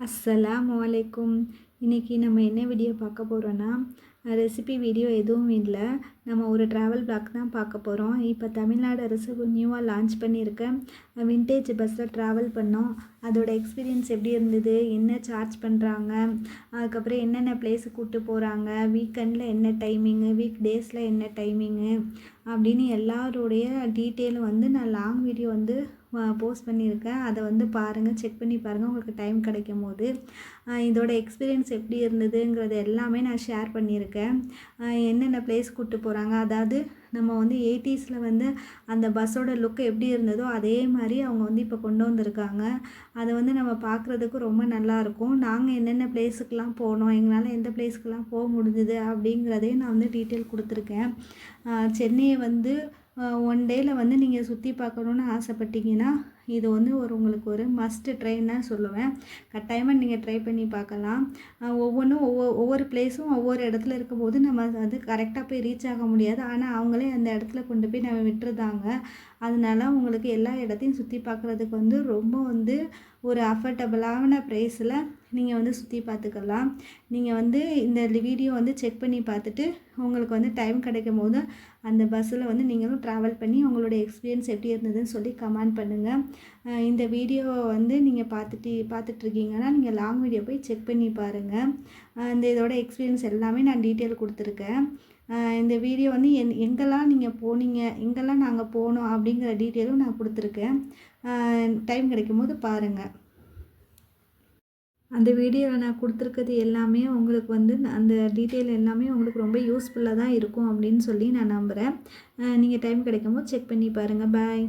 அஸ்ஸலாமு அலைக்கும். இன்றைக்கி நம்ம என்ன வீடியோ பார்க்க போகிறோன்னா, ரெசிபி வீடியோ எதுவும் இல்லை. நம்ம ஒரு ட்ராவல் பிளாக் தான் பார்க்க போகிறோம். இப்போ தமிழ்நாடு அரசு நியூவாக லான்ச் பண்ணியிருக்க விண்டேஜ் பஸ்ஸில் ட்ராவல் பண்ணோம். அதோட எக்ஸ்பீரியன்ஸ் எப்படி இருந்தது, என்ன சார்ஜ் பண்ணுறாங்க, அதுக்கப்புறம் என்னென்ன பிளேஸுக்கு கூப்பிட்டு போகிறாங்க, வீக்கெண்டில் என்ன டைமிங்கு, வீக் டேஸில் என்ன டைமிங்கு அப்படின்னு எல்லாருடைய டீட்டெயிலும் வந்து நான் லாங் வீடியோ வந்து போஸ்ட் பண்ணியிருக்கேன். அதை பாருங்கள், செக் பண்ணி பாருங்கள் உங்களுக்கு டைம் கிடைக்கும் போது. இதோட எக்ஸ்பீரியன்ஸ் எப்படி இருந்ததுங்கிறது எல்லாமே நான் ஷேர் பண்ணியிருக்கேன். என்னென்ன பிளேஸ் கூப்பிட்டு போகிறாங்க, அதாவது நம்ம 80s அந்த பஸ்ஸோட லுக் எப்படி இருந்ததோ அதே மாதிரி அவங்க இப்போ கொண்டு வந்திருக்காங்க. அதை நம்ம பார்க்குறதுக்கு ரொம்ப நல்லாயிருக்கும். நாங்கள் என்னென்ன பிளேஸுக்கெலாம் போனோம், எங்களால் எந்த பிளேஸுக்கெலாம் போக முடிஞ்சுது அப்படிங்கிறதையும் நான் டீட்டெயில் கொடுத்துருக்கேன். சென்னையை 1 டேயில் நீங்கள் சுற்றி பார்க்கணுன்னு ஆசைப்பட்டீங்கன்னா இது உங்களுக்கு ஒரு மஸ்ட் ட்ரைன்னு தான் சொல்லுவேன். கட்டாயமாக நீங்கள் ட்ரை பண்ணி பார்க்கலாம். ஒவ்வொன்றும் ஒவ்வொரு பிளேஸும் ஒவ்வொரு இடத்துல இருக்கும்போது நம்ம கரெக்டாக போய் ரீச் ஆக முடியாது. ஆனால் அவங்களே அந்த இடத்துல கொண்டு போய் நம்ம விட்டுருதாங்க. அதனால உங்களுக்கு எல்லா இடத்தையும் சுற்றி பார்க்குறதுக்கு ரொம்ப ஒரு அஃபர்டபுளான ப்ரைஸில் நீங்கள் சுற்றி பார்த்துக்கலாம். நீங்கள் இந்த வீடியோ செக் பண்ணி பார்த்துட்டு உங்களுக்கு டைம் கிடைக்கும் போது அந்த பஸ்ஸில் நீங்களும் ட்ராவல் பண்ணி உங்களோட எக்ஸ்பீரியன்ஸ் எப்படி இருந்ததுன்னு சொல்லி கமெண்ட் பண்ணுங்கள். இந்த வீடியோவை நீங்கள் பார்த்துட்ருக்கீங்கன்னா நீங்கள் லாங் வீடியோ போய் செக் பண்ணி பாருங்கள். இதோட எக்ஸ்பீரியன்ஸ் எல்லாமே நான் டீட்டெயில் கொடுத்துருக்கேன். இந்த வீடியோ எங்கெல்லாம் நீங்கள் போனீங்க, எங்கெல்லாம் நாங்கள் போனோம் அப்படிங்கிற டீட்டெயிலும் நான் கொடுத்துருக்கேன். டைம் கிடைக்கும் போது பாருங்கள். அந்த வீடியோவில் நான் கொடுத்துருக்கிறது எல்லாமே உங்களுக்கு அந்த டீட்டெயில் எல்லாமே உங்களுக்கு ரொம்ப யூஸ்ஃபுல்லாக தான் இருக்கும் அப்படின்னு சொல்லி நான் நம்புகிறேன். நீங்கள் டைம் கிடைக்கும் போது செக் பண்ணி பாருங்கள். பாய்.